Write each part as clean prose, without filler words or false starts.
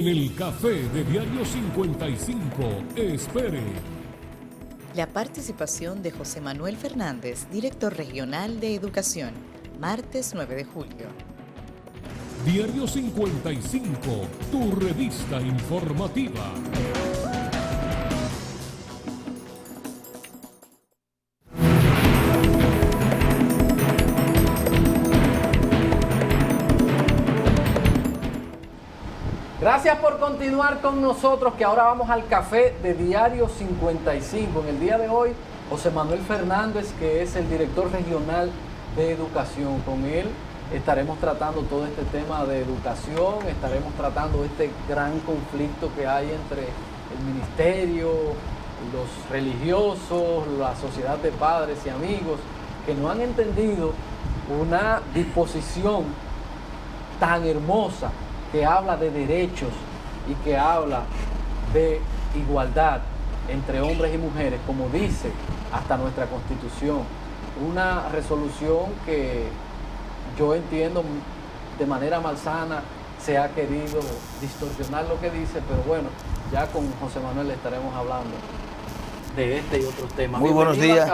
En el café de Diario 55, espere. La participación de José Manuel Fernández, director regional de Educación, martes 9 de julio. Diario 55, tu revista informativa. Gracias por continuar con nosotros, que ahora vamos al café de Diario 55. En el día de hoy, José Manuel Fernández, que es el director regional de Educación. Con él estaremos tratando todo este tema de educación, estaremos tratando este gran conflicto que hay entre el ministerio, los religiosos, la sociedad de padres y amigos, que no han entendido una disposición tan hermosa que habla de derechos y que habla de igualdad entre hombres y mujeres, como dice hasta nuestra Constitución. Una resolución que yo entiendo de manera malsana se ha querido distorsionar lo que dice, pero bueno, ya con José Manuel le estaremos hablando de este y otros temas. Muy buenos días.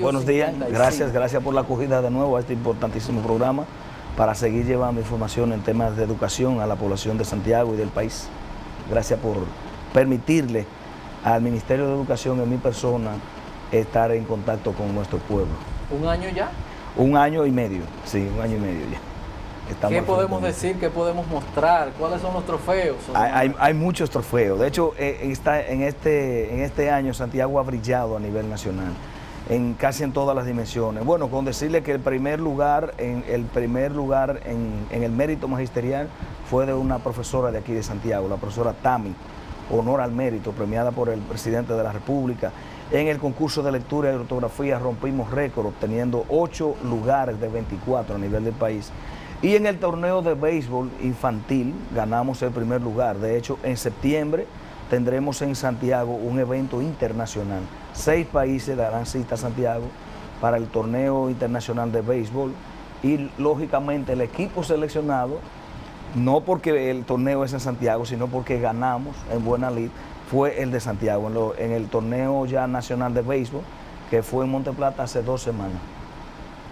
Buenos días. Gracias por la acogida de nuevo a este importantísimo programa, para seguir llevando información en temas de educación a la población de Santiago y del país. Gracias por permitirle al Ministerio de Educación, en mi persona, estar en contacto con nuestro pueblo. ¿Un año ya? 1 año y medio, sí, 1 año y medio ya. ¿Qué podemos decir? ¿Qué podemos mostrar? ¿Cuáles son los trofeos? Hay muchos trofeos. De hecho, en este año Santiago ha brillado a nivel nacional, casi en todas las dimensiones. Bueno, con decirle que el primer lugar en el mérito magisterial fue de una profesora de aquí de Santiago, la profesora Tami, honor al mérito, premiada por el presidente de la República. En el concurso de lectura y ortografía rompimos récord, obteniendo 8 lugares de 24 a nivel del país. Y en el torneo de béisbol infantil ganamos el primer lugar. De hecho, en septiembre tendremos en Santiago un evento internacional. 6 países darán cita a Santiago para el torneo internacional de béisbol, y lógicamente el equipo seleccionado, no porque el torneo es en Santiago, sino porque ganamos en buena lid, fue el de Santiago, en el torneo ya nacional de béisbol, que fue en Monteplata hace 2 semanas.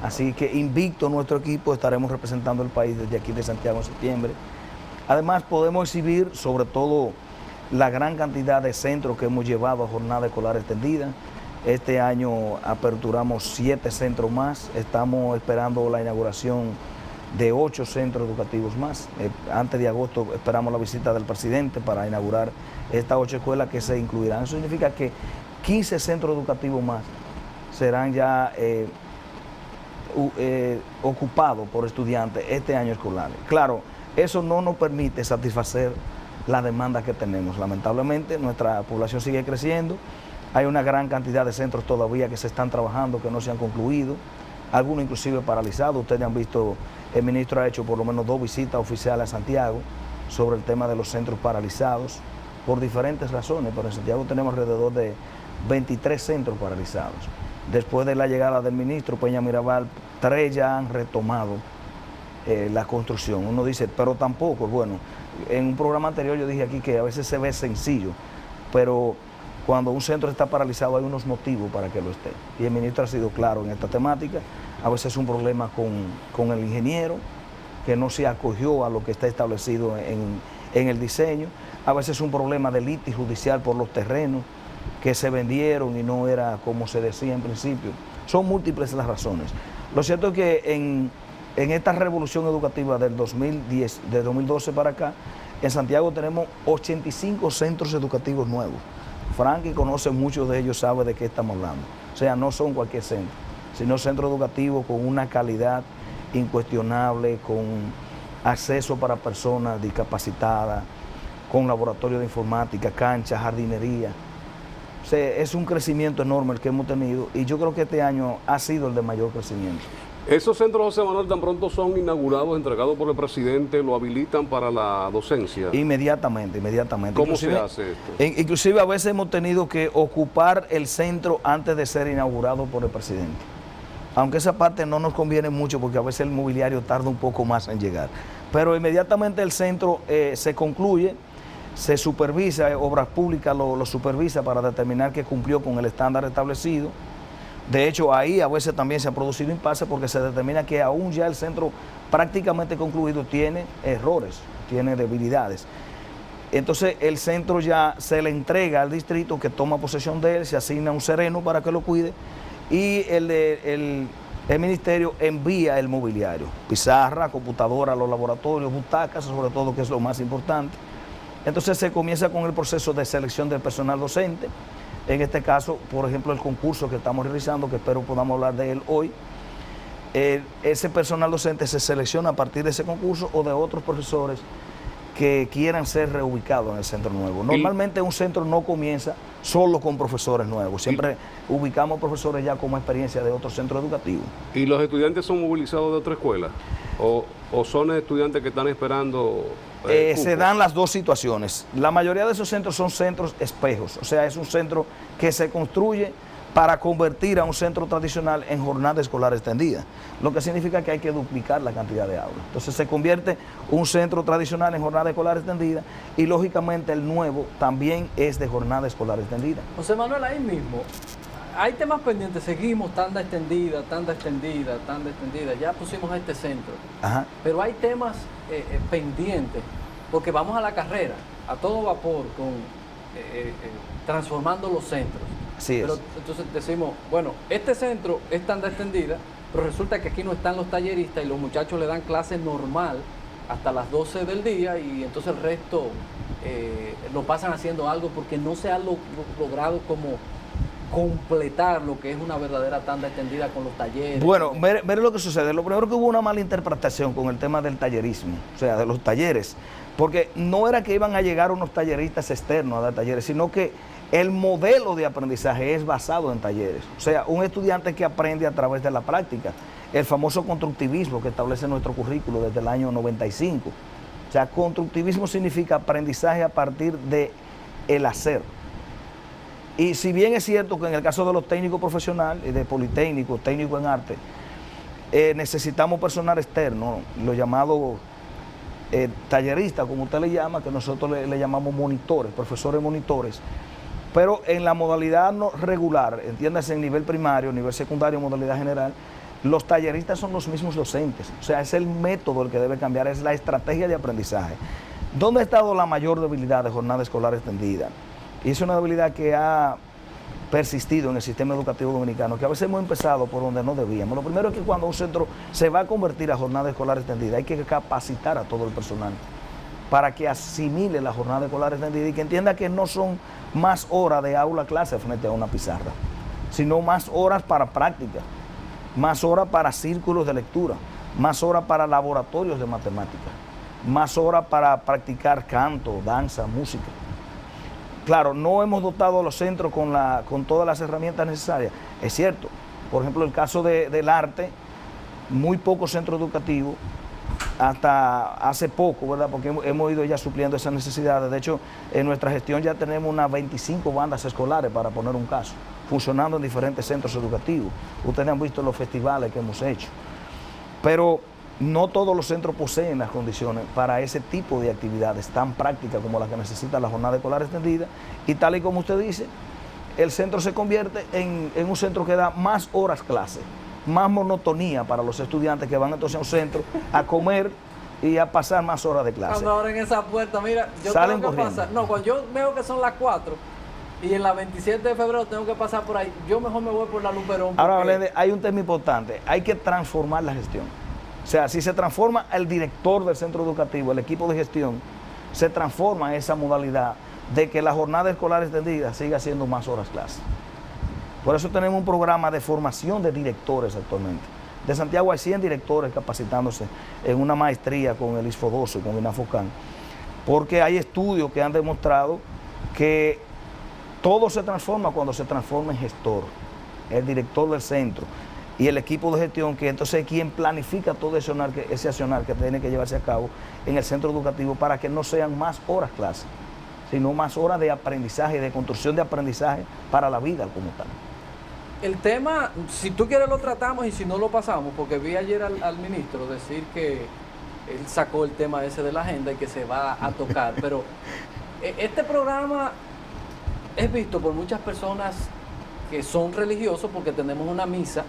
Así que invicto nuestro equipo, estaremos representando el país desde aquí de Santiago en septiembre. Además podemos exhibir sobre todo la gran cantidad de centros que hemos llevado a jornada escolar extendida. Este año aperturamos 7 centros más, estamos esperando la inauguración de 8 centros educativos más. Antes de agosto esperamos la visita del presidente para inaugurar estas 8 escuelas que se incluirán. Eso significa que 15 centros educativos más serán ya ocupados por estudiantes este año escolar. Claro, eso no nos permite satisfacer la demanda que tenemos. Lamentablemente nuestra población sigue creciendo, hay una gran cantidad de centros todavía que se están trabajando, que no se han concluido, algunos inclusive paralizados. Ustedes han visto, el ministro ha hecho por lo menos 2 visitas oficiales a Santiago sobre el tema de los centros paralizados, por diferentes razones, pero en Santiago tenemos alrededor de 23 centros paralizados. Después de la llegada del ministro Peña Mirabal, 3 ya han retomado la construcción. Uno dice, pero tampoco, bueno, en un programa anterior yo dije aquí que a veces se ve sencillo, pero cuando un centro está paralizado hay unos motivos para que lo esté. Y el ministro ha sido claro en esta temática. A veces es un problema con el ingeniero, que no se acogió a lo que está establecido en el diseño. A veces es un problema de litis judicial por los terrenos que se vendieron y no era como se decía en principio. Son múltiples las razones. Lo cierto es que en esta revolución educativa del 2010, de 2012 para acá, en Santiago tenemos 85 centros educativos nuevos. Frankie conoce muchos de ellos, sabe de qué estamos hablando. O sea, no son cualquier centro, sino centros educativos con una calidad incuestionable, con acceso para personas discapacitadas, con laboratorio de informática, canchas, jardinería. O sea, es un crecimiento enorme el que hemos tenido, y yo creo que este año ha sido el de mayor crecimiento. Esos centros, José Manuel, tan pronto son inaugurados, entregados por el presidente, ¿lo habilitan para la docencia? Inmediatamente. ¿Cómo se hace esto? Inclusive a veces hemos tenido que ocupar el centro antes de ser inaugurado por el presidente. Aunque esa parte no nos conviene mucho porque a veces el mobiliario tarda un poco más en llegar. Pero inmediatamente el centro se concluye, se supervisa, Obras Públicas lo supervisa para determinar que cumplió con el estándar establecido. De hecho, ahí a veces también se ha producido impasse porque se determina que aún ya el centro prácticamente concluido tiene errores, tiene debilidades. Entonces el centro ya se le entrega al distrito que toma posesión de él, se asigna un sereno para que lo cuide y el ministerio envía el mobiliario, pizarra, computadora a los laboratorios, butacas sobre todo, que es lo más importante. Entonces se comienza con el proceso de selección del personal docente. En este caso, por ejemplo, el concurso que estamos realizando, que espero podamos hablar de él hoy, ese personal docente se selecciona a partir de ese concurso o de otros profesores que quieran ser reubicados en el centro nuevo. Normalmente un centro no comienza solo con profesores nuevos, siempre ubicamos profesores ya con experiencia de otro centro educativo. ¿Y los estudiantes son movilizados de otra escuela? ¿O son estudiantes que están esperando? Se dan las dos situaciones. La mayoría de esos centros son centros espejos, o sea, es un centro que se construye para convertir a un centro tradicional en jornada escolar extendida, lo que significa que hay que duplicar la cantidad de aulas. Entonces se convierte un centro tradicional en jornada escolar extendida y lógicamente el nuevo también es de jornada escolar extendida. José Manuel, ahí mismo, hay temas pendientes, seguimos tanda extendida, tanda extendida, tanda extendida, ya pusimos a este centro, Ajá. Pero hay temas pendientes, porque vamos a la carrera, a todo vapor, transformando los centros. Así es. Pero entonces decimos, bueno, este centro es tanda extendida, pero resulta que aquí no están los talleristas y los muchachos le dan clase normal hasta las 12 del día y entonces el resto lo pasan haciendo algo porque no se ha logrado como completar lo que es una verdadera tanda extendida con los talleres. Bueno, ver lo que sucede. Lo primero que hubo una mala interpretación con el tema del tallerismo, o sea, de los talleres, porque no era que iban a llegar unos talleristas externos a dar talleres, sino que el modelo de aprendizaje es basado en talleres. O sea, un estudiante que aprende a través de la práctica, el famoso constructivismo que establece nuestro currículo desde el año 95. O sea, constructivismo significa aprendizaje a partir de el hacer. Y si bien es cierto que en el caso de los técnicos profesionales y de politécnicos, técnicos en arte, necesitamos personal externo, lo llamado tallerista, como usted le llama, que nosotros le llamamos monitores, profesores monitores, pero en la modalidad no regular, entiéndase en nivel primario, nivel secundario, modalidad general, los talleristas son los mismos docentes, o sea, es el método el que debe cambiar, es la estrategia de aprendizaje. ¿Dónde ha estado la mayor debilidad de jornada escolar extendida? Y es una debilidad que ha persistido en el sistema educativo dominicano, que a veces hemos empezado por donde no debíamos. Lo primero es que cuando un centro se va a convertir a jornada escolar extendida, hay que capacitar a todo el personal para que asimile la jornada escolar extendida y que entienda que no son más horas de aula clase frente a una pizarra, sino más horas para práctica, más horas para círculos de lectura, más horas para laboratorios de matemáticas, más horas para practicar canto, danza, música. Claro, no hemos dotado a los centros con todas las herramientas necesarias, es cierto. Por ejemplo, el caso del arte, muy pocos centros educativos, hasta hace poco, ¿verdad? Porque hemos ido ya supliendo esas necesidades. De hecho, en nuestra gestión ya tenemos unas 25 bandas escolares, para poner un caso, funcionando en diferentes centros educativos. Ustedes han visto los festivales que hemos hecho. Pero no todos los centros poseen las condiciones para ese tipo de actividades tan prácticas como las que necesita la jornada escolar extendida. Y tal y como usted dice, el centro se convierte en un centro que da más horas clase, más monotonía para los estudiantes que van entonces a un centro a comer y a pasar más horas de clase. Cuando abren esa puerta, mira, yo salen tengo que corriendo. pasar. No, cuando yo veo que son las 4 y en la 27 de febrero tengo que pasar por ahí, yo mejor me voy por la Luperón. Ahora, Valente, hay un tema importante, hay que transformar la gestión. O sea, si se transforma el director del centro educativo, el equipo de gestión, se transforma en esa modalidad de que la jornada escolar extendida siga siendo más horas clase. Por eso tenemos un programa de formación de directores actualmente. De Santiago hay 100 directores capacitándose en una maestría con el ISFODOSO y con INAFOCAN, porque hay estudios que han demostrado que todo se transforma cuando se transforma en gestor, el director del centro y el equipo de gestión, que entonces es quien planifica todo ese accionar que tiene que llevarse a cabo en el centro educativo para que no sean más horas clase, sino más horas de aprendizaje, de construcción de aprendizaje para la vida como tal. El tema, si tú quieres lo tratamos y si no lo pasamos, porque vi ayer al ministro decir que él sacó el tema ese de la agenda y que se va a tocar, pero Este programa es visto por muchas personas que son religiosos porque tenemos una misa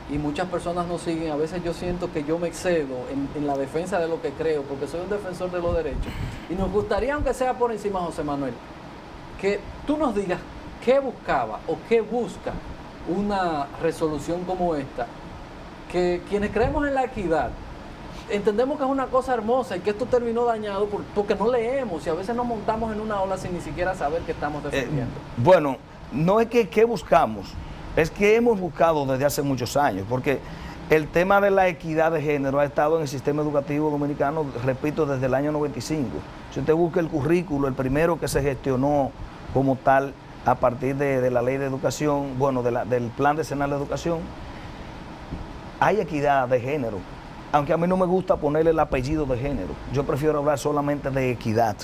y muchas personas nos siguen. A veces yo siento que yo me excedo en la defensa de lo que creo porque soy un defensor de los derechos. Y nos gustaría, aunque sea por encima, José Manuel, que tú nos digas qué buscaba o qué busca una resolución como esta, que quienes creemos en la equidad, entendemos que es una cosa hermosa y que esto terminó dañado porque no leemos y a veces nos montamos en una ola sin ni siquiera saber qué estamos defendiendo. Bueno, no es que qué buscamos, es que hemos buscado desde hace muchos años, porque el tema de la equidad de género ha estado en el sistema educativo dominicano, repito, desde el año 95. Si usted busca el currículo, el primero que se gestionó como tal a partir de la ley de educación, bueno, del plan decenal de educación, hay equidad de género. Aunque a mí no me gusta ponerle el apellido de género, yo prefiero hablar solamente de equidad,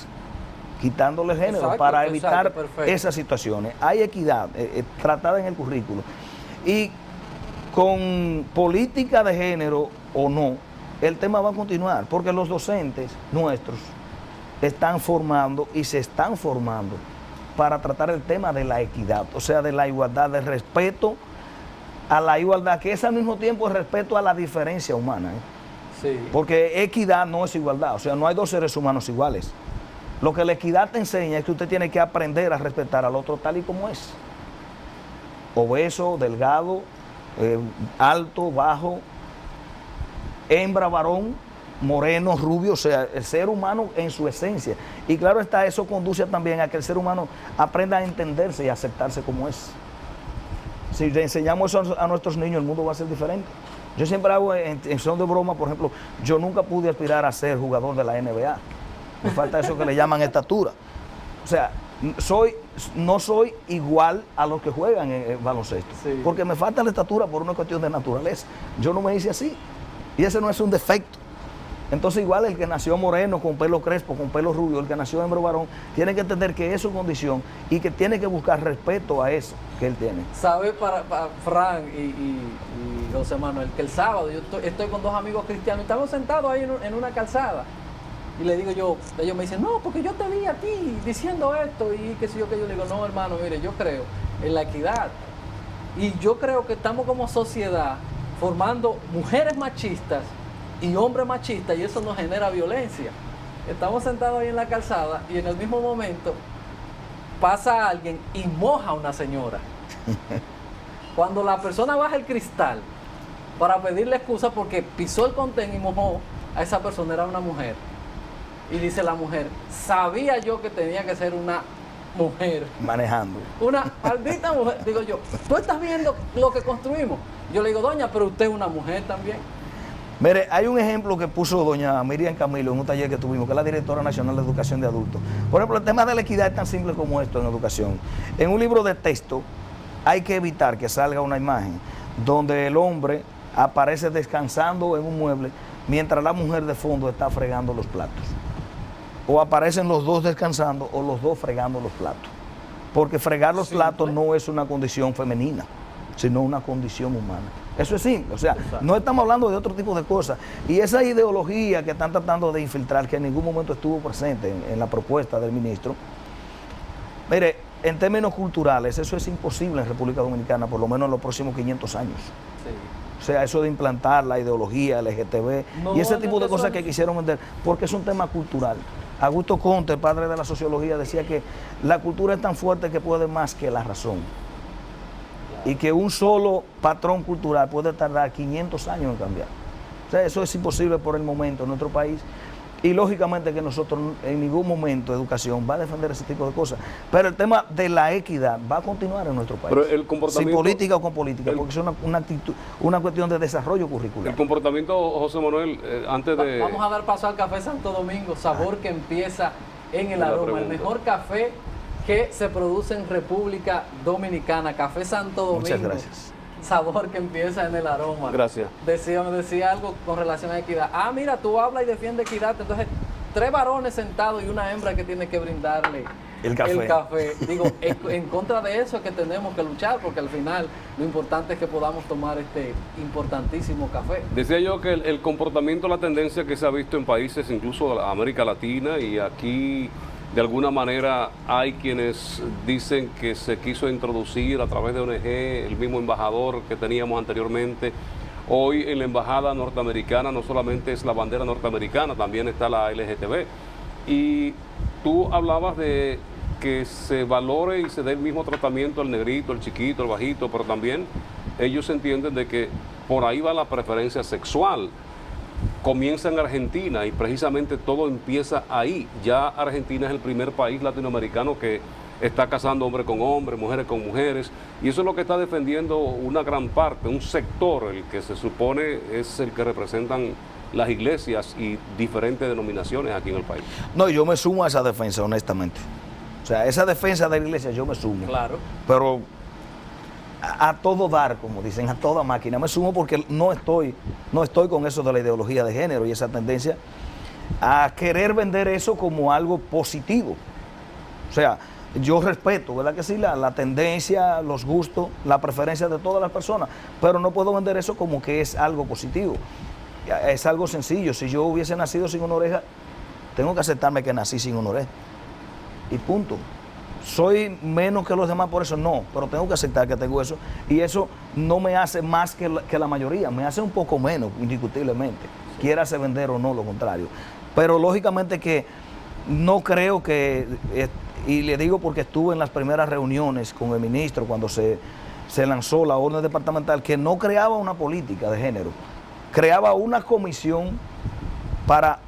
quitándole género. Exacto, para evitar esas situaciones. Hay equidad tratada en el currículo. Y con política de género o no, el tema va a continuar, porque los docentes nuestros están formando y se están formando para tratar el tema de la equidad, o sea, de la igualdad, de respeto a la igualdad, que es al mismo tiempo el respeto a la diferencia humana. Sí. Porque equidad no es igualdad, o sea, no hay dos seres humanos iguales. Lo que la equidad te enseña es que usted tiene que aprender a respetar al otro tal y como es. Obeso, delgado, alto, bajo, hembra, varón, moreno, rubio, o sea, el ser humano en su esencia. Y claro está, eso conduce también a que el ser humano aprenda a entenderse y a aceptarse como es. Si le enseñamos eso a nuestros niños, el mundo va a ser diferente. Yo siempre hago en son de broma, por ejemplo, yo nunca pude aspirar a ser jugador de la NBA. Me falta eso que le llaman estatura. O sea, no soy igual a los que juegan en baloncesto. Sí. Porque me falta la estatura por una cuestión de naturaleza. Yo no me hice así. Y ese no es un defecto. Entonces igual el que nació moreno, con pelo crespo, con pelo rubio, el que nació hembra o varón, tiene que entender que es su condición y que tiene que buscar respeto a eso que él tiene. ¿Sabe para Fran y José Manuel que el sábado yo estoy con dos amigos cristianos y estamos sentados ahí en una calzada? Y le digo yo, ellos me dicen, no, porque yo te vi a ti diciendo esto y qué sé yo, que yo le digo, no, hermano, mire, yo creo en la equidad. Y yo creo que estamos como sociedad formando mujeres machistas y hombres machistas y eso nos genera violencia. Estamos sentados ahí en la calzada y en el mismo momento pasa alguien y moja a una señora. Cuando la persona baja el cristal para pedirle excusa porque pisó el contén y mojó a esa persona, era una mujer. Y dice la mujer, sabía yo que tenía que ser una mujer. Manejando. Una maldita mujer. Digo yo, tú estás viendo lo que construimos. Yo le digo, doña, pero usted es una mujer también. Mire, hay un ejemplo que puso doña Miriam Camilo en un taller que tuvimos, que es la directora nacional de educación de adultos. Por ejemplo, el tema de la equidad es tan simple como esto en educación. En un libro de texto hay que evitar que salga una imagen donde el hombre aparece descansando en un mueble mientras la mujer de fondo está fregando los platos. O aparecen los dos descansando o los dos fregando los platos. Porque fregar los platos no es una condición femenina, sino una condición humana. Eso es simple, o sea, no estamos hablando de otro tipo de cosas. Y esa ideología que están tratando de infiltrar, que en ningún momento estuvo presente en la propuesta del ministro, mire, en términos culturales, eso es imposible en República Dominicana, por lo menos en los próximos 500 años. Sí. O sea, eso de implantar la ideología LGTB y ese tipo de cosas que quisieron vender, porque es un tema cultural. Augusto Conte, el padre de la sociología, decía que la cultura es tan fuerte que puede más que la razón. Y que un solo patrón cultural puede tardar 500 años en cambiar. O sea, eso es imposible por el momento en nuestro país. Y lógicamente que nosotros en ningún momento educación va a defender ese tipo de cosas. Pero el tema de la equidad va a continuar en nuestro país. Pero el comportamiento, sin política o con política, porque es una cuestión de desarrollo curricular. El comportamiento, José Manuel, antes de... Vamos a dar paso al Café Santo Domingo, sabor que empieza en el aroma. El mejor café que se produce en República Dominicana. Café Santo Domingo. Muchas gracias. Sabor que empieza en el aroma. Gracias. Me decía algo con relación a equidad. Ah, mira, tú hablas y defiendes equidad. Entonces, 3 varones sentados y una hembra que tiene que brindarle el café. Digo, en contra de eso es que tenemos que luchar, porque al final lo importante es que podamos tomar este importantísimo café. Decía yo que el comportamiento, la tendencia que se ha visto en países incluso de América Latina y aquí De alguna manera hay quienes dicen que se quiso introducir a través de ONG, el mismo embajador que teníamos anteriormente. Hoy en la embajada norteamericana no solamente es la bandera norteamericana, también está la LGTB. Y tú hablabas de que se valore y se dé el mismo tratamiento al negrito, al chiquito, al bajito, pero también ellos entienden de que por ahí va la preferencia sexual. Comienza en Argentina y precisamente todo empieza ahí. Ya Argentina es el primer país latinoamericano que está casando hombre con hombre, mujeres con mujeres, y eso es lo que está defendiendo una gran parte, un sector, el que se supone es el que representan las iglesias y diferentes denominaciones aquí en el país. No, yo me sumo a esa defensa, honestamente. O sea, esa defensa de la iglesia yo me sumo. Claro. Pero a todo dar, como dicen, a toda máquina. Me sumo porque no estoy con eso de la ideología de género y esa tendencia a querer vender eso como algo positivo. O sea, yo respeto, ¿verdad que sí? La tendencia, los gustos, la preferencia de todas las personas, pero no puedo vender eso como que es algo positivo. Es algo sencillo. Si yo hubiese nacido sin una oreja, tengo que aceptarme que nací sin una oreja. Y punto. ¿Soy menos que los demás por eso? No, pero tengo que aceptar que tengo eso. Y eso no me hace más que la mayoría, me hace un poco menos, indiscutiblemente. Quiérase vender o no, lo contrario. Pero lógicamente que no creo que, y le digo porque estuve en las primeras reuniones con el ministro cuando se lanzó la orden departamental, que no creaba una política de género, creaba una comisión para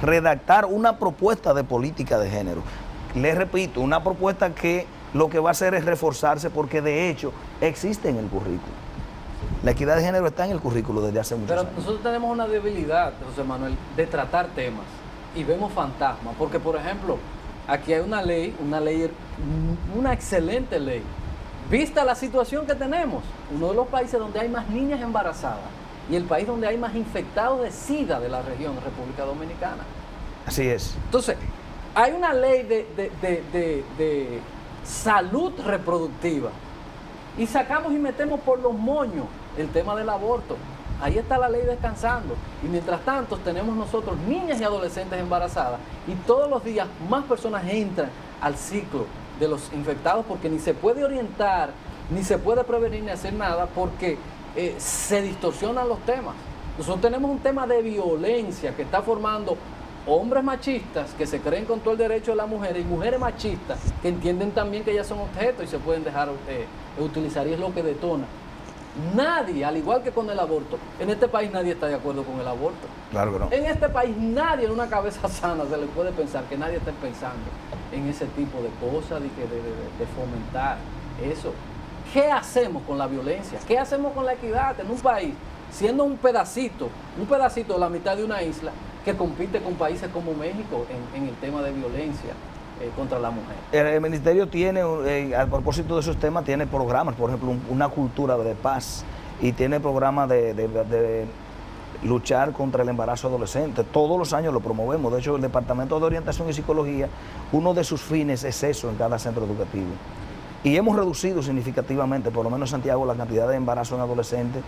redactar una propuesta de política de género. Les repito, una propuesta que lo que va a hacer es reforzarse porque de hecho existe en el currículo. La equidad de género está en el currículo desde hace muchos años. Pero nosotros tenemos una debilidad, José Manuel, de tratar temas y vemos fantasmas, porque por ejemplo, aquí hay una ley, una excelente ley. Vista la situación que tenemos, uno de los países donde hay más niñas embarazadas y el país donde hay más infectados de SIDA de la región, República Dominicana. Así es. Entonces, hay una ley de salud reproductiva y sacamos y metemos por los moños el tema del aborto. Ahí está la ley descansando. Y mientras tanto tenemos nosotros niñas y adolescentes embarazadas y todos los días más personas entran al ciclo de los infectados porque ni se puede orientar, ni se puede prevenir, ni hacer nada porque se distorsionan los temas. Nosotros tenemos un tema de violencia que está formando hombres machistas que se creen con todo el derecho de la mujer y mujeres machistas que entienden también que ellas son objetos y se pueden dejar utilizar, y es lo que detona. Nadie, al igual que con el aborto, en este país nadie está de acuerdo con el aborto. Claro que no. En este país nadie, en una cabeza sana, se le puede pensar que nadie esté pensando en ese tipo de cosas, de fomentar eso. ¿Qué hacemos con la violencia? ¿Qué hacemos con la equidad en un país, siendo un pedacito de la mitad de una isla, que compite con países como México en el tema de violencia contra la mujer? El ministerio tiene, a propósito de esos temas, tiene programas, por ejemplo, una cultura de paz, y tiene programas de luchar contra el embarazo adolescente. Todos los años lo promovemos. De hecho, el Departamento de Orientación y Psicología, uno de sus fines es eso en cada centro educativo. Y hemos reducido significativamente, por lo menos en Santiago, la cantidad de embarazo en adolescentes.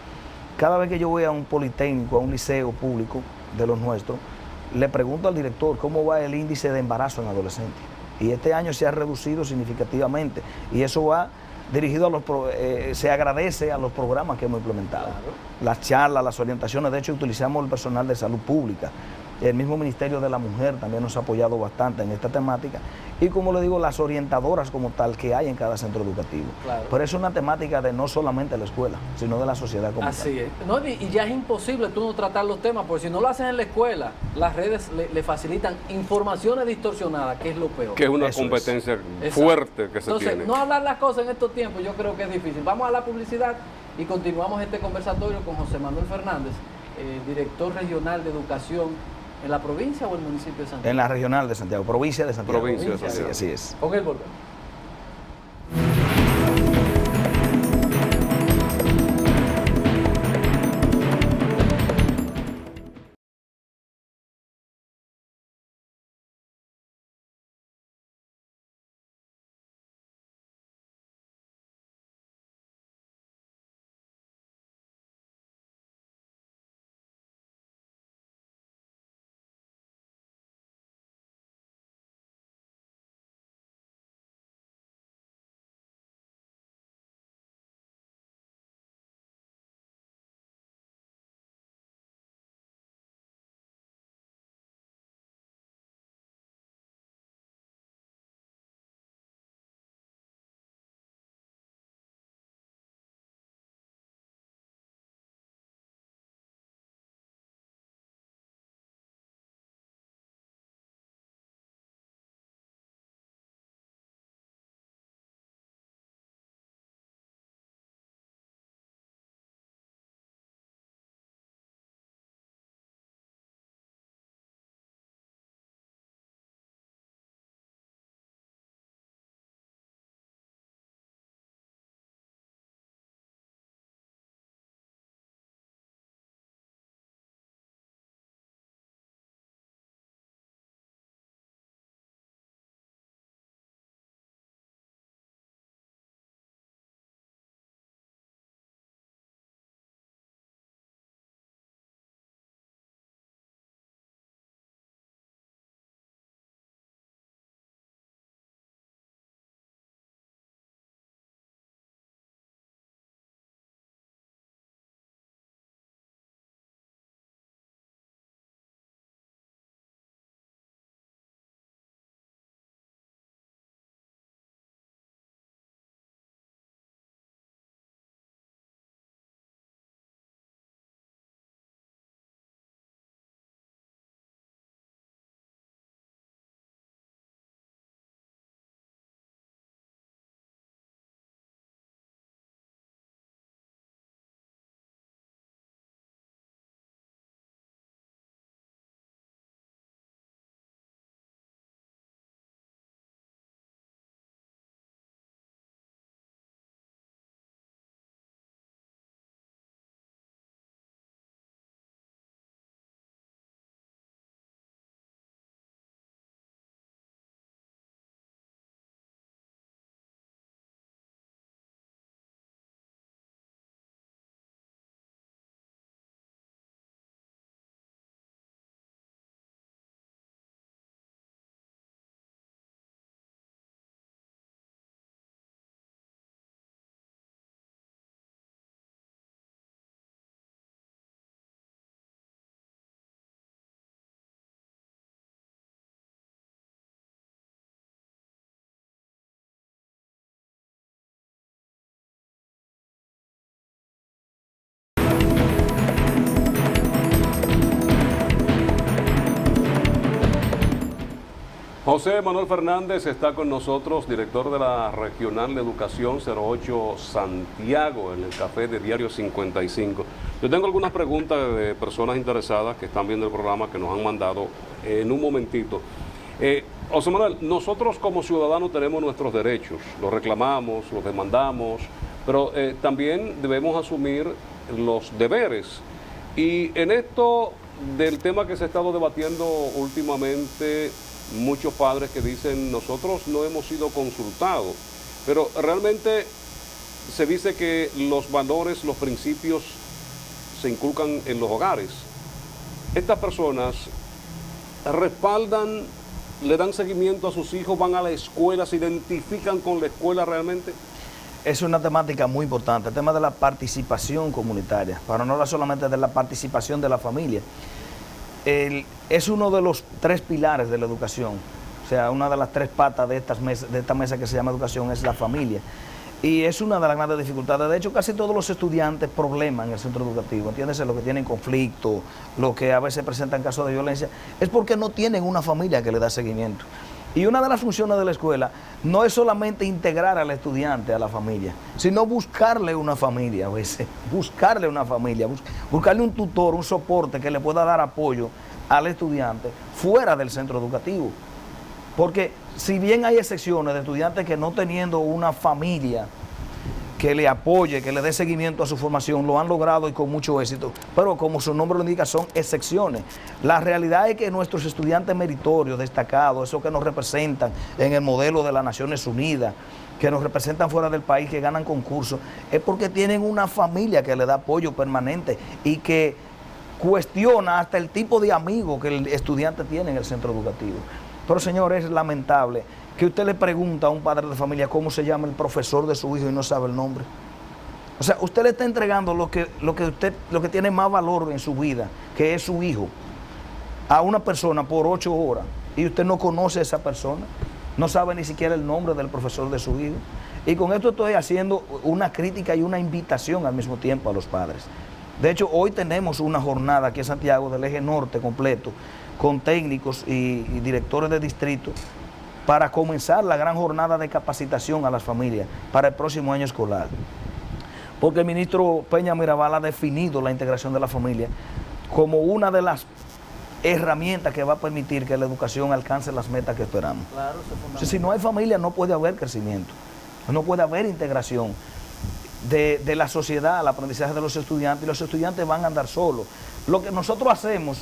Cada vez que yo voy a un politécnico, a un liceo público de los nuestros, le pregunto al director cómo va el índice de embarazo en adolescentes. Y este año se ha reducido significativamente. Y eso va dirigido a se agradece a los programas que hemos implementado. Claro. Las charlas, las orientaciones. De hecho, utilizamos el personal de salud pública. El mismo Ministerio de la Mujer también nos ha apoyado bastante en esta temática. Y como le digo, las orientadoras como tal que hay en cada centro educativo. Claro. Pero es una temática de no solamente la escuela, sino de la sociedad como Así tal. Es. No, y ya es imposible tú no tratar los temas, porque si no lo haces en la escuela, las redes le facilitan informaciones distorsionadas, que es lo peor. Que es una competencia fuerte que se Entonces, tiene. no hablar las cosas en estos tiempos yo creo que es difícil. Vamos a la publicidad y continuamos este conversatorio con José Manuel Fernández, director regional de educación. ¿En la provincia o el municipio de Santiago? En la regional de Santiago, provincia de Santiago. Provincia de Santiago. Así es. Con él volvemos. José Manuel Fernández está con nosotros, director de la Regional de Educación 08 Santiago, en el café de Diario 55. Yo tengo algunas preguntas de personas interesadas que están viendo el programa, que nos han mandado en un momentito. José Manuel, nosotros como ciudadanos tenemos nuestros derechos, los reclamamos, los demandamos, pero también debemos asumir los deberes. Y en esto del tema que se ha estado debatiendo últimamente, muchos padres que dicen, nosotros no hemos sido consultados, pero realmente se dice que los valores, los principios se inculcan en los hogares. Estas personas respaldan, le dan seguimiento a sus hijos, van a la escuela, se identifican con la escuela realmente. Es una temática muy importante, el tema de la participación comunitaria, para no hablar solamente de la participación de la familia. Es uno de los 3 pilares de la educación, o sea, una de las 3 patas de esta mesa que se llama educación es la familia. Y es una de las grandes dificultades. De hecho, casi todos los estudiantes problemas en el centro educativo, entiéndese, los que tienen conflicto, los que a veces presentan casos de violencia, es porque no tienen una familia que le da seguimiento. Y una de las funciones de la escuela no es solamente integrar al estudiante a la familia, sino buscarle una familia a veces, buscarle una familia, buscarle un tutor, un soporte que le pueda dar apoyo al estudiante fuera del centro educativo. Porque si bien hay excepciones de estudiantes que no teniendo una familia que le apoye, que le dé seguimiento a su formación, lo han logrado y con mucho éxito, pero como su nombre lo indica, son excepciones. La realidad es que nuestros estudiantes meritorios, destacados, esos que nos representan en el modelo de las Naciones Unidas, que nos representan fuera del país, que ganan concursos, es porque tienen una familia que le da apoyo permanente y que cuestiona hasta el tipo de amigo que el estudiante tiene en el centro educativo. Pero, señor, es lamentable que usted le pregunta a un padre de familia cómo se llama el profesor de su hijo y no sabe el nombre. O sea, usted le está entregando lo que tiene más valor en su vida, que es su hijo, a una persona por 8 horas, y usted no conoce a esa persona, no sabe ni siquiera el nombre del profesor de su hijo. Y con esto estoy haciendo una crítica y una invitación al mismo tiempo a los padres. De hecho, hoy tenemos una jornada aquí en Santiago del Eje Norte completo, con técnicos y directores de distrito, para comenzar la gran jornada de capacitación a las familias para el próximo año escolar. Porque el ministro Peña Mirabal ha definido la integración de la familia como una de las herramientas que va a permitir que la educación alcance las metas que esperamos. Claro, eso es fundamental. O sea, si no hay familia, no puede haber crecimiento, no puede haber integración de la sociedad al aprendizaje de los estudiantes, y los estudiantes van a andar solos. Lo que nosotros hacemos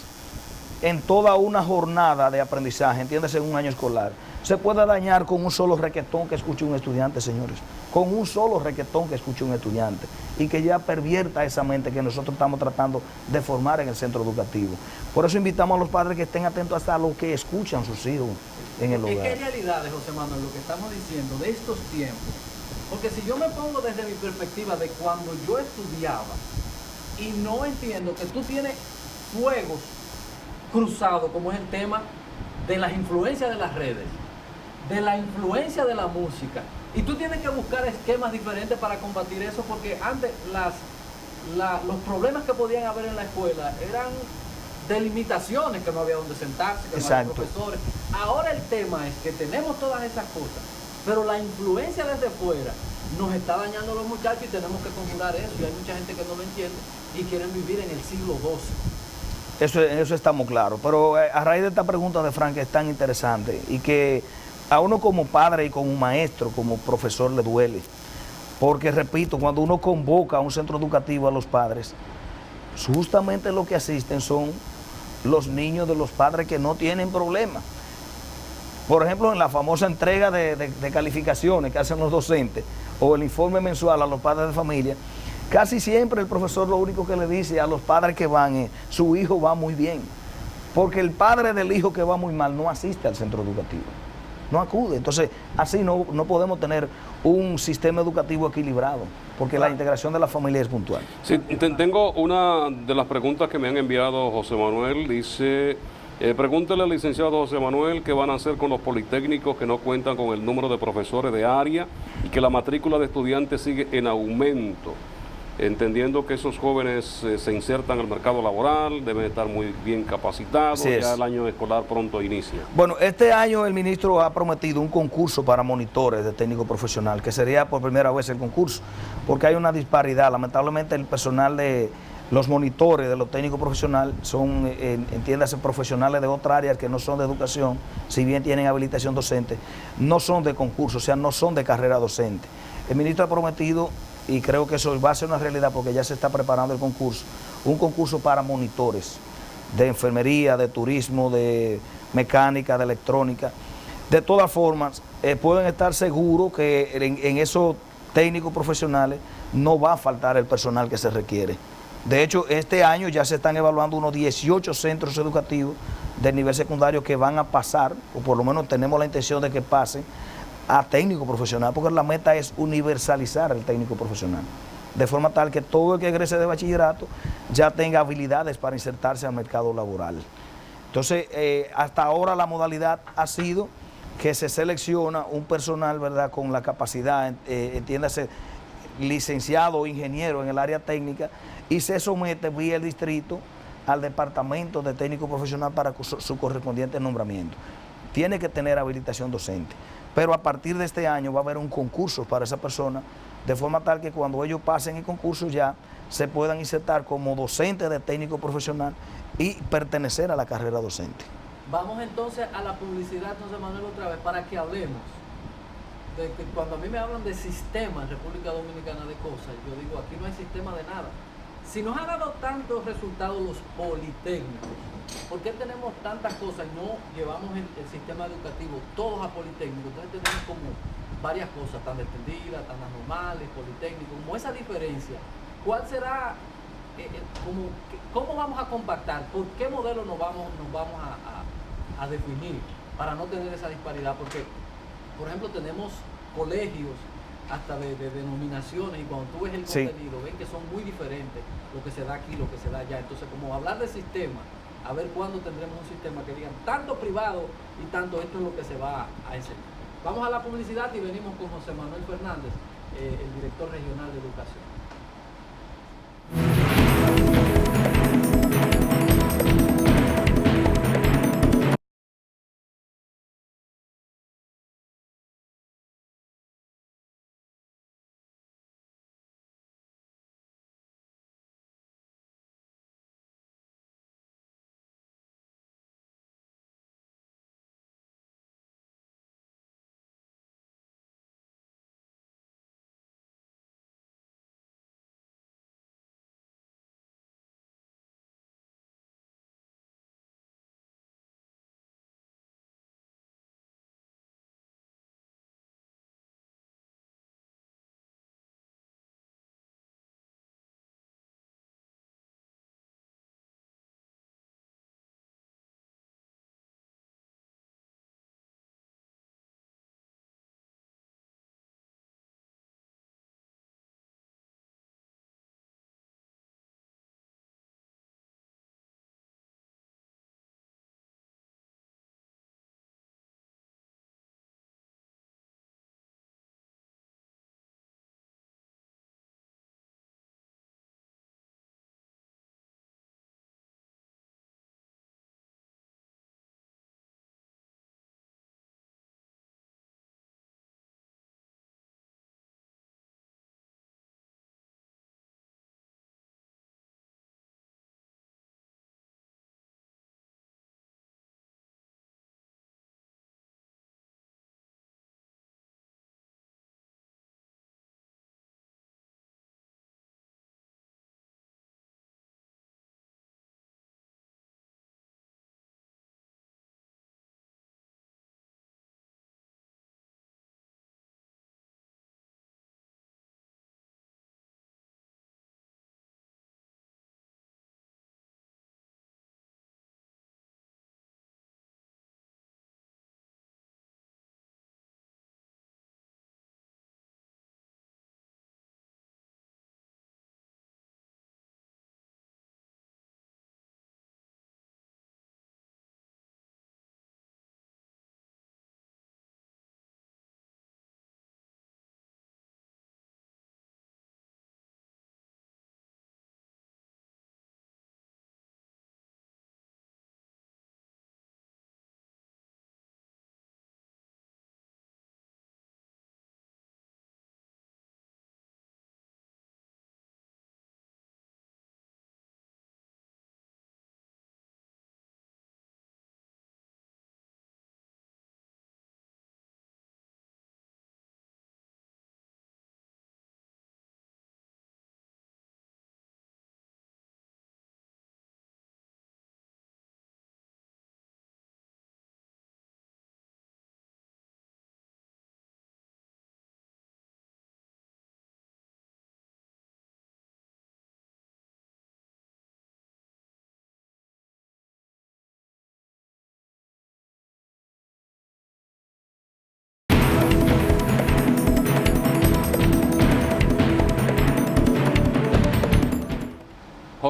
en toda una jornada de aprendizaje, entiéndase, en un año escolar, se puede dañar con un solo requetón que escuche un estudiante, señores, con un solo requetón que escuche un estudiante, y que ya pervierta esa mente que nosotros estamos tratando de formar en el centro educativo. Por eso invitamos a los padres que estén atentos hasta lo que escuchan sus hijos en el hogar. ¿Qué realidades, José Manuel, lo que estamos diciendo de estos tiempos? Porque si yo me pongo desde mi perspectiva de cuando yo estudiaba y no entiendo que tú tienes fuegos cruzados, como es el tema de las influencias de las redes, de la influencia de la música, y tú tienes que buscar esquemas diferentes para combatir eso, porque antes los problemas que podían haber en la escuela eran de limitaciones, que no había donde sentarse, que no había profesores. Ahora el tema es que tenemos todas esas cosas, pero la influencia desde fuera nos está dañando a los muchachos y tenemos que conjurar eso, y hay mucha gente que no lo entiende y quieren vivir en el siglo XII. Eso estamos claros, pero a raíz de esta pregunta de Frank, que es tan interesante y que a uno como padre y como maestro, como profesor, le duele, porque repito, cuando uno convoca a un centro educativo a los padres, justamente lo que asisten son los niños de los padres que no tienen problemas. Por ejemplo, en la famosa entrega de calificaciones que hacen los docentes, o el informe mensual a los padres de familia, casi siempre el profesor lo único que le dice a los padres que van es: su hijo va muy bien. Porque el padre del hijo que va muy mal no asiste al centro educativo, no acude. Entonces, así no podemos tener un sistema educativo equilibrado, porque la integración de la familia es puntual. Sí, tengo una de las preguntas que me han enviado José Manuel, dice: pregúntele al licenciado José Manuel qué van a hacer con los politécnicos que no cuentan con el número de profesores de área y que la matrícula de estudiantes sigue en aumento. entendiendo que esos jóvenes se insertan al mercado laboral, deben estar muy bien capacitados, ya el año escolar pronto inicia. Bueno, este año el ministro ha prometido un concurso para monitores de técnico profesional, que sería por primera vez el concurso, porque hay una disparidad. Lamentablemente el personal de los monitores de los técnicos profesionales son, entiéndase, profesionales de otras áreas que no son de educación, si bien tienen habilitación docente, no son de concurso, o sea, no son de carrera docente. El ministro ha prometido, y creo que eso va a ser una realidad porque ya se está preparando el concurso, un concurso para monitores de enfermería, de turismo, de mecánica, de electrónica. De todas formas, pueden estar seguros que en esos técnicos profesionales no va a faltar el personal que se requiere. De hecho, este año ya se están evaluando unos 18 centros educativos del nivel secundario que van a pasar, o por lo menos tenemos la intención de que pasen, a técnico profesional, porque la meta es universalizar el técnico profesional, de forma tal que todo el que egrese de bachillerato ya tenga habilidades para insertarse al mercado laboral. Entonces, hasta ahora la modalidad ha sido que se selecciona un personal, ¿verdad?, con la capacidad, entiéndase, licenciado o ingeniero en el área técnica, y se somete vía el distrito al departamento de técnico profesional para su correspondiente nombramiento. Tiene que tener habilitación docente, pero a partir de este año va a haber un concurso para esa persona, de forma tal que cuando ellos pasen el concurso ya se puedan insertar como docentes de técnico profesional y pertenecer a la carrera docente. Vamos entonces a la publicidad, José Manuel, otra vez, para que hablemos de que cuando a mí me hablan de sistema en República Dominicana de cosas, yo digo, aquí no hay sistema de nada. Si nos ha dado tantos resultados los politécnicos, ¿por qué tenemos tantas cosas y no llevamos el sistema educativo todos a politécnicos? Entonces tenemos como varias cosas, tan extendidas, tan normales, politécnicos, como esa diferencia. ¿Cuál será, cómo vamos a compactar? ¿Por qué modelo nos vamos a definir para no tener esa disparidad? Porque, por ejemplo, tenemos colegios hasta de denominaciones, y cuando tú ves el contenido, ven que son muy diferentes lo que se da aquí, lo que se da allá. Entonces, como hablar de sistema, a ver cuándo tendremos un sistema que digan tanto privado y tanto esto es lo que se va a enseñar. Vamos a la publicidad y venimos con José Manuel Fernández, el director regional de educación.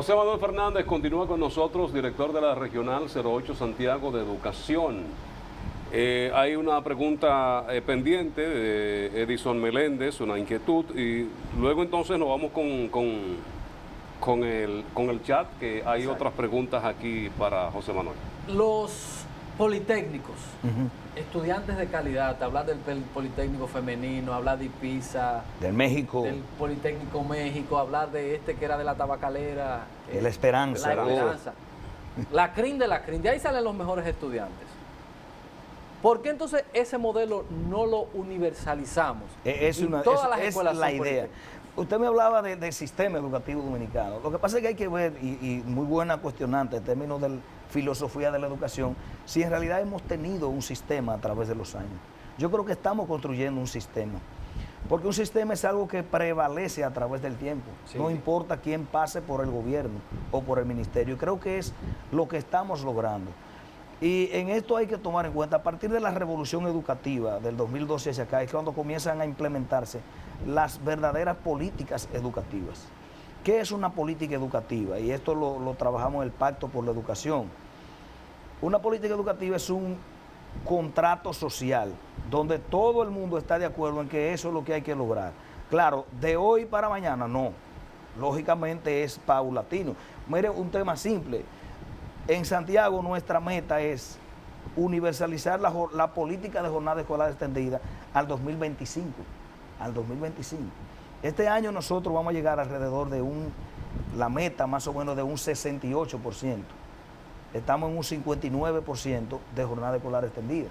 José Manuel Fernández continúa con nosotros, director de la Regional 08 Santiago de Educación. Hay una pregunta pendiente de Edison Meléndez, una inquietud, y luego entonces nos vamos con el chat, que hay otras preguntas aquí para José Manuel. Los politécnicos, estudiantes de calidad, hablar del Politécnico Femenino, hablar de IPISA, del México, del Politécnico México, hablar de este que era de la tabacalera, la Esperanza, la CRIN de la CRIN, de ahí salen los mejores estudiantes. ¿Por qué entonces ese modelo no lo universalizamos? Es la idea. Usted me hablaba del sistema educativo dominicano. Lo que pasa es que hay que ver, y muy buena cuestionante en términos de filosofía de la educación, si en realidad hemos tenido un sistema a través de los años. Yo creo que estamos construyendo un sistema, porque un sistema es algo que prevalece a través del tiempo, sí. No importa quién pase por el gobierno o por el ministerio. Creo que es lo que estamos logrando. Y en esto hay que tomar en cuenta, a partir de la revolución educativa del 2012 hacia acá, es cuando comienzan a implementarse las verdaderas políticas educativas. ¿Qué es una política educativa? Y esto lo trabajamos en el Pacto por la Educación. Una política educativa es un contrato social donde todo el mundo está de acuerdo en que eso es lo que hay que lograr. Claro, de hoy para mañana no. Lógicamente es paulatino. Mire, un tema simple. En Santiago nuestra meta es universalizar la política de jornada escolar extendida al 2025. Al 2025. Este año nosotros vamos a llegar alrededor de la meta más o menos de un 68%. Estamos en un 59% de jornada escolar extendida.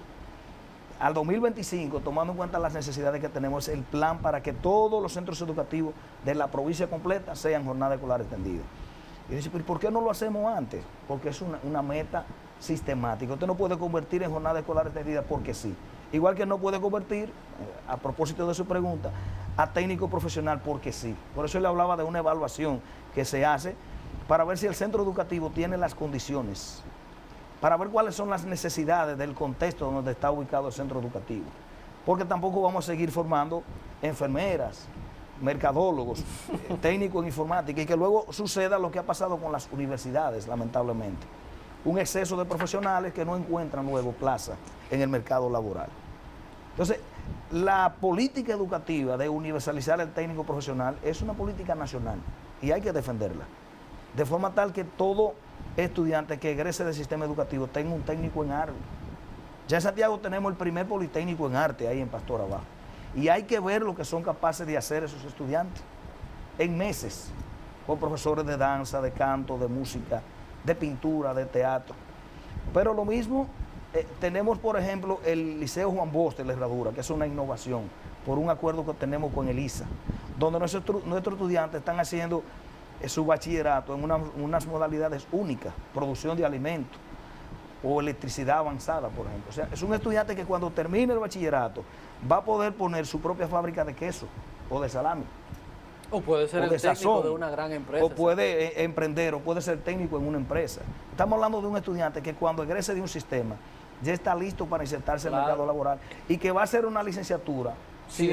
Al 2025, tomando en cuenta las necesidades que tenemos, el plan para que todos los centros educativos de la provincia completa sean jornada escolar extendida. Y dice, ¿por qué no lo hacemos antes? Porque es una meta sistemática. Usted no puede convertir en jornada escolar extendida porque sí. Igual que no puede convertir, a propósito de su pregunta, a técnico profesional porque sí. Por eso le hablaba de una evaluación que se hace para ver si el centro educativo tiene las condiciones, para ver cuáles son las necesidades del contexto donde está ubicado el centro educativo. Porque tampoco vamos a seguir formando enfermeras, mercadólogos, técnicos en informática, y que luego suceda lo que ha pasado con las universidades, lamentablemente. Un exceso de profesionales que no encuentran luego plaza en el mercado laboral. Entonces, la política educativa de universalizar el técnico profesional es una política nacional y hay que defenderla, de forma tal que todo estudiante que egrese del sistema educativo tenga un técnico en arte. Ya en Santiago tenemos el primer politécnico en arte ahí en Pastor Abajo, y hay que ver lo que son capaces de hacer esos estudiantes en meses, con profesores de danza, de canto, de música, de pintura, de teatro. Pero lo mismo tenemos, por ejemplo, el Liceo Juan Bosch de la Herradura, que es una innovación, por un acuerdo que tenemos con el ISA, donde nuestros estudiantes están haciendo su bachillerato en unas modalidades únicas, producción de alimentos o electricidad avanzada, por ejemplo. O sea, es un estudiante que cuando termine el bachillerato va a poder poner su propia fábrica de queso o de salami. O puede ser el técnico de una gran empresa. O puede emprender, o puede ser técnico en una empresa. Estamos hablando de un estudiante que cuando egrese de un sistema ya está listo para insertarse en el mercado laboral y que va a hacer una licenciatura si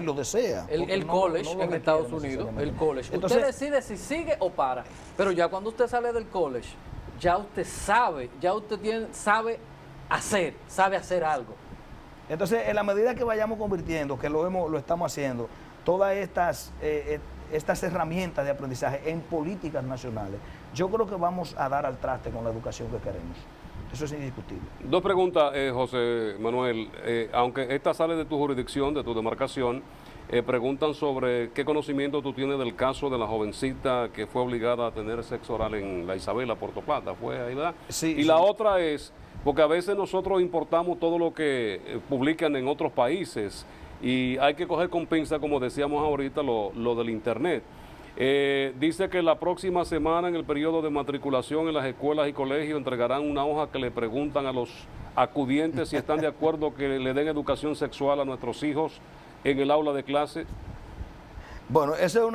lo desea. El college en Estados Unidos, el college. Entonces, usted decide si sigue o para. Pero ya cuando usted sale del college, ya usted sabe, sabe hacer algo. Entonces, en la medida que vayamos convirtiendo, que lo estamos haciendo, todas estas herramientas de aprendizaje en políticas nacionales, yo creo que vamos a dar al traste con la educación que queremos. Eso es indiscutible. Dos preguntas, José Manuel. Aunque esta sale de tu jurisdicción, de tu demarcación, preguntan sobre qué conocimiento tú tienes del caso de la jovencita que fue obligada a tener sexo oral en la Isabela, Puerto Plata. ¿Fue ahí, verdad? Sí. Y la otra es, porque a veces nosotros importamos todo lo que publican en otros países y hay que coger con pinza, como decíamos ahorita, lo del Internet. Dice que la próxima semana en el periodo de matriculación en las escuelas y colegios entregarán una hoja que le preguntan a los acudientes si están de acuerdo que le den educación sexual a nuestros hijos en el aula de clase. Bueno, esa es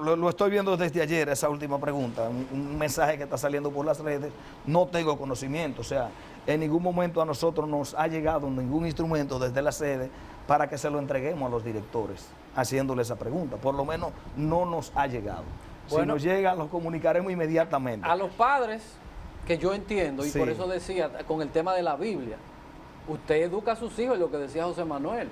lo estoy viendo desde ayer, esa última pregunta, un mensaje que está saliendo por las redes. No tengo conocimiento, o sea, en ningún momento a nosotros nos ha llegado ningún instrumento desde la sede para que se lo entreguemos a los directores, haciéndole esa pregunta. Por lo menos no nos ha llegado. Si nos llega, los comunicaremos inmediatamente. A los padres, que yo entiendo, y Sí. por eso decía, con el tema de la Biblia, usted educa a sus hijos, y lo que decía José Manuel,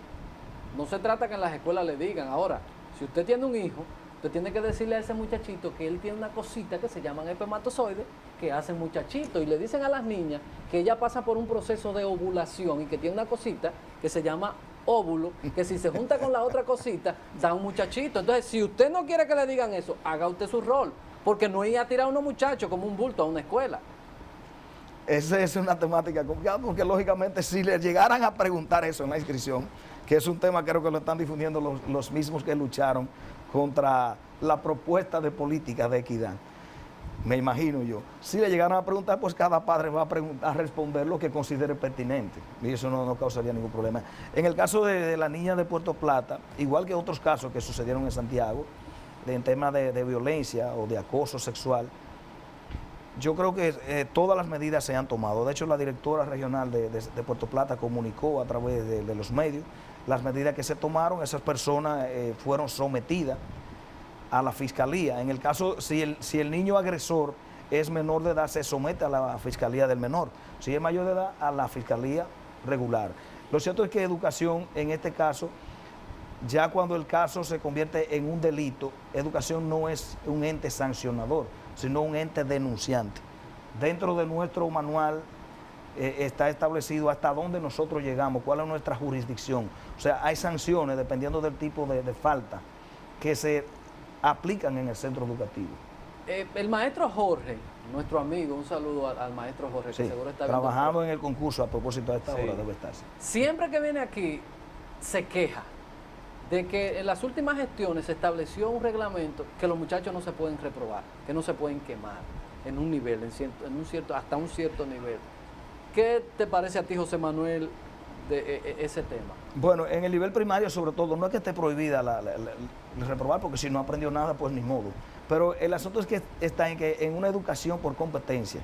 no se trata que en las escuelas le digan. Ahora, si usted tiene un hijo, usted tiene que decirle a ese muchachito que él tiene una cosita que se llaman espermatozoides, que hacen muchachitos, y le dicen a las niñas que ella pasa por un proceso de ovulación y que tiene una cosita que se llama óvulo, que si se junta con la otra cosita, da un muchachito. Entonces, si usted no quiere que le digan eso, haga usted su rol, porque no ir a tirar a unos muchachos como un bulto a una escuela. Esa es una temática complicada porque lógicamente si le llegaran a preguntar eso en la inscripción, que es un tema creo que lo están difundiendo los mismos que lucharon contra la propuesta de política de equidad, me imagino yo. Si le llegaran a preguntar, pues cada padre va a responder lo que considere pertinente y eso no causaría ningún problema. En el caso de la niña de Puerto Plata, igual que otros casos que sucedieron en Santiago, en temas de violencia o de acoso sexual, yo creo que todas las medidas se han tomado. De hecho, la directora regional de Puerto Plata comunicó a través de los medios las medidas que se tomaron. Esas personas fueron sometidas a la fiscalía. En el caso, si el niño agresor es menor de edad, se somete a la fiscalía del menor. Si es mayor de edad, a la fiscalía regular. Lo cierto es que educación, en este caso, ya cuando el caso se convierte en un delito, educación no es un ente sancionador, sino un ente denunciante. Dentro de nuestro manual está establecido hasta dónde nosotros llegamos, cuál es nuestra jurisdicción. O sea, hay sanciones dependiendo del tipo de falta que se aplican en el centro educativo. El maestro Jorge, nuestro amigo, un saludo al maestro Jorge, que Sí, seguro está trabajando en el concurso, a propósito de esta Sí. hora debe estarse. Siempre que viene aquí, se queja de que en las últimas gestiones se estableció un reglamento que los muchachos no se pueden reprobar, que no se pueden quemar en un nivel, hasta un cierto nivel. ¿Qué te parece a ti, José Manuel, de ese tema? Bueno, en el nivel primario sobre todo, no es que esté prohibida el reprobar, porque si no aprendió nada, pues ni modo. Pero el asunto es que está en que en una educación por competencia,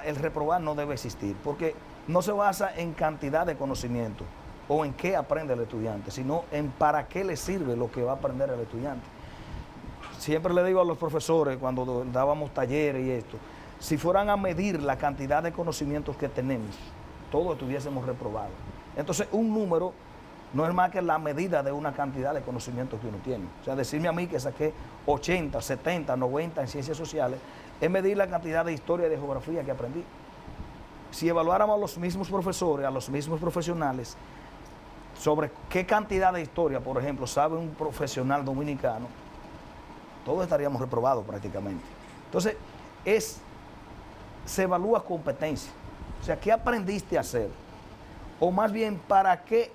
el reprobar no debe existir, porque no se basa en cantidad de conocimiento o en qué aprende el estudiante, sino en para qué le sirve lo que va a aprender el estudiante. Siempre le digo a los profesores cuando dábamos talleres y esto, si fueran a medir la cantidad de conocimientos que tenemos, todos estuviésemos reprobados. Entonces, un número no es más que la medida de una cantidad de conocimientos que uno tiene. O sea, decirme a mí que saqué 80, 70, 90 en ciencias sociales, es medir la cantidad de historia y de geografía que aprendí. Si evaluáramos a los mismos profesores, a los mismos profesionales, sobre qué cantidad de historia, por ejemplo, sabe un profesional dominicano, todos estaríamos reprobados prácticamente. Entonces, se evalúa competencia. O sea, ¿qué aprendiste a hacer? O más bien, ¿para qué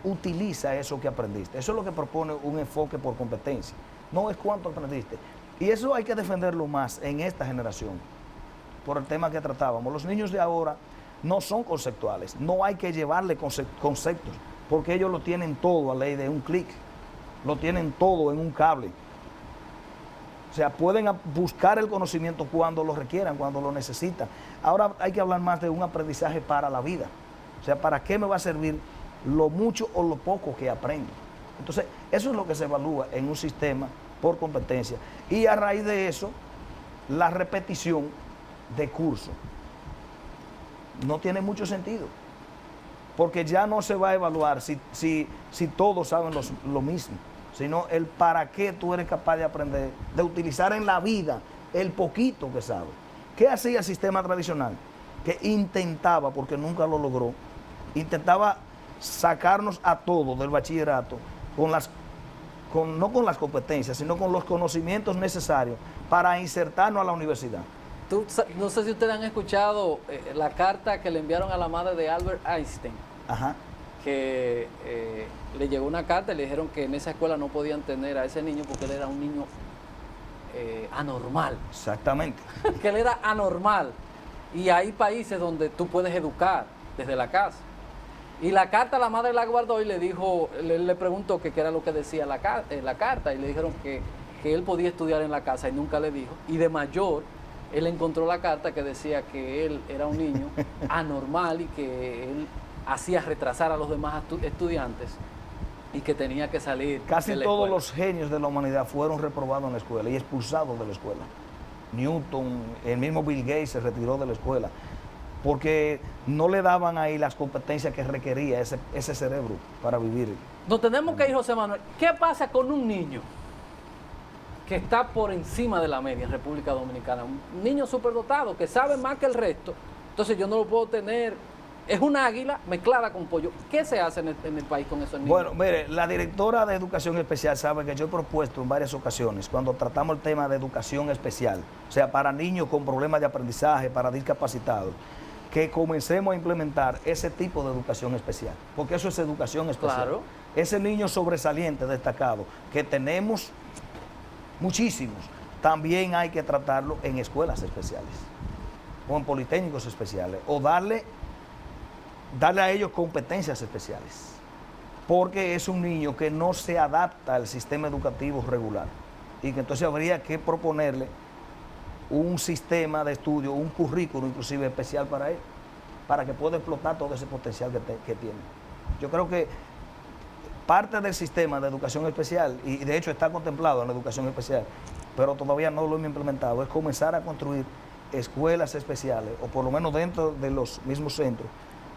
utiliza eso que aprendiste? Eso es lo que propone un enfoque por competencia. No es cuánto aprendiste. Y eso hay que defenderlo más en esta generación, por el tema que tratábamos. Los niños de ahora no son conceptuales. No hay que llevarle conceptos, porque ellos lo tienen todo a ley de un clic. Lo tienen todo en un cable. O sea, pueden buscar el conocimiento cuando lo requieran, cuando lo necesitan. Ahora hay que hablar más de un aprendizaje para la vida. O sea, ¿para qué me va a servir lo mucho o lo poco que aprendo? Entonces, eso es lo que se evalúa en un sistema por competencia. Y a raíz de eso, la repetición de curso no tiene mucho sentido. Porque ya no se va a evaluar si todos saben lo mismo, sino el para qué tú eres capaz de aprender, de utilizar en la vida el poquito que sabes. ¿Qué hacía el sistema tradicional? Que intentaba, porque nunca lo logró, intentaba sacarnos a todos del bachillerato no con las competencias, sino con los conocimientos necesarios para insertarnos a la universidad. No sé si ustedes han escuchado la carta que le enviaron a la madre de Albert Einstein. Ajá. Que le llegó una carta y le dijeron que en esa escuela no podían tener a ese niño porque él era un niño anormal. Exactamente. Que él era anormal. Y hay países donde tú puedes educar desde la casa. Y la carta la madre la guardó y le dijo, le preguntó qué era lo que decía la carta y le dijeron que él podía estudiar en la casa y nunca le dijo. Y de mayor, él encontró la carta que decía que él era un niño anormal y que él hacía retrasar a los demás estudiantes y que tenía que salir. Casi de la todos escuela. los genios de la humanidad fueron reprobados en la escuela y expulsados de la escuela. Newton, el mismo Bill Gates se retiró de la escuela porque no le daban ahí las competencias que requería ese cerebro para vivir. Nos tenemos que ir, José Manuel. ¿Qué pasa con un niño que está por encima de la media en República Dominicana? Un niño superdotado que sabe más que el resto. Entonces yo no lo puedo tener. Es un águila mezclada con pollo. ¿Qué se hace en el país con esos niños? Bueno, mire, la directora de Educación Especial sabe que yo he propuesto en varias ocasiones, cuando tratamos el tema de educación especial, o sea, para niños con problemas de aprendizaje, para discapacitados, que comencemos a implementar ese tipo de educación especial, porque eso es educación especial. Claro. Ese niño sobresaliente, destacado, que tenemos muchísimos, también hay que tratarlo en escuelas especiales, o en politécnicos especiales, o darle a ellos competencias especiales, porque es un niño que no se adapta al sistema educativo regular y que entonces habría que proponerle un sistema de estudio, un currículo inclusive especial para él, para que pueda explotar todo ese potencial que tiene. Yo creo que parte del sistema de educación especial, y de hecho está contemplado en la educación especial, pero todavía no lo hemos implementado, es comenzar a construir escuelas especiales, o por lo menos dentro de los mismos centros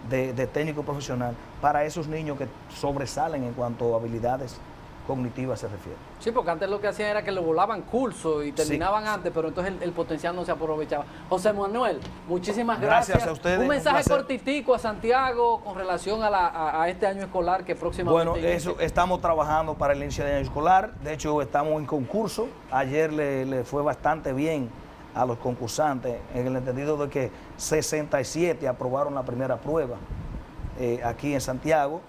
de técnico profesional, para esos niños que sobresalen en cuanto a habilidades cognitivas se refiere. Sí, porque antes lo que hacían era que le volaban cursos y terminaban Sí. antes, pero entonces el potencial no se aprovechaba. José Manuel, muchísimas gracias. Gracias a ustedes, Un mensaje un placer. cortitico a Santiago con relación a este año escolar que próximamente Bueno, inicia. eso, estamos trabajando para el inicio del año escolar, de hecho estamos en concurso, ayer le fue bastante bien a los concursantes, en el entendido de que 67 aprobaron la primera prueba aquí en Santiago.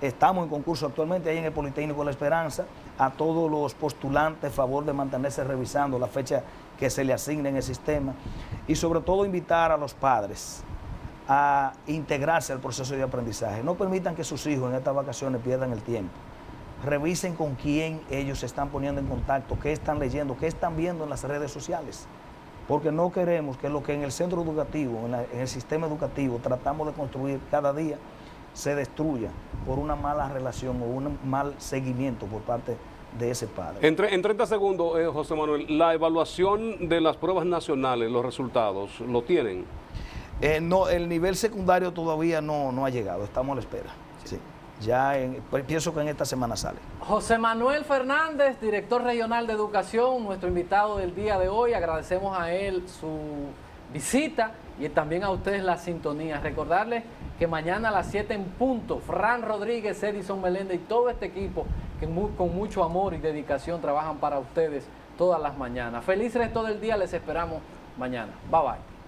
Estamos en concurso actualmente ahí en el Politécnico La Esperanza, a todos los postulantes, favor de mantenerse revisando la fecha que se le asigne en el sistema y sobre todo invitar a los padres a integrarse al proceso de aprendizaje. No permitan que sus hijos en estas vacaciones pierdan el tiempo. Revisen con quién ellos se están poniendo en contacto, qué están leyendo, qué están viendo en las redes sociales. Porque no queremos que lo que en el centro educativo, en el sistema educativo, tratamos de construir cada día, se destruya por una mala relación o un mal seguimiento por parte de ese padre. En 30 segundos, José Manuel, la evaluación de las pruebas nacionales, los resultados, ¿lo tienen? No, el nivel secundario todavía no ha llegado, estamos a la espera. Sí. Ya pienso que en esta semana sale. José Manuel Fernández, director regional de educación, nuestro invitado del día de hoy. Agradecemos a él su visita y también a ustedes la sintonía. Recordarles que mañana a las 7 en punto, Fran Rodríguez, Edison Meléndez y todo este equipo que con mucho amor y dedicación trabajan para ustedes todas las mañanas. Feliz resto del día, les esperamos mañana. Bye bye.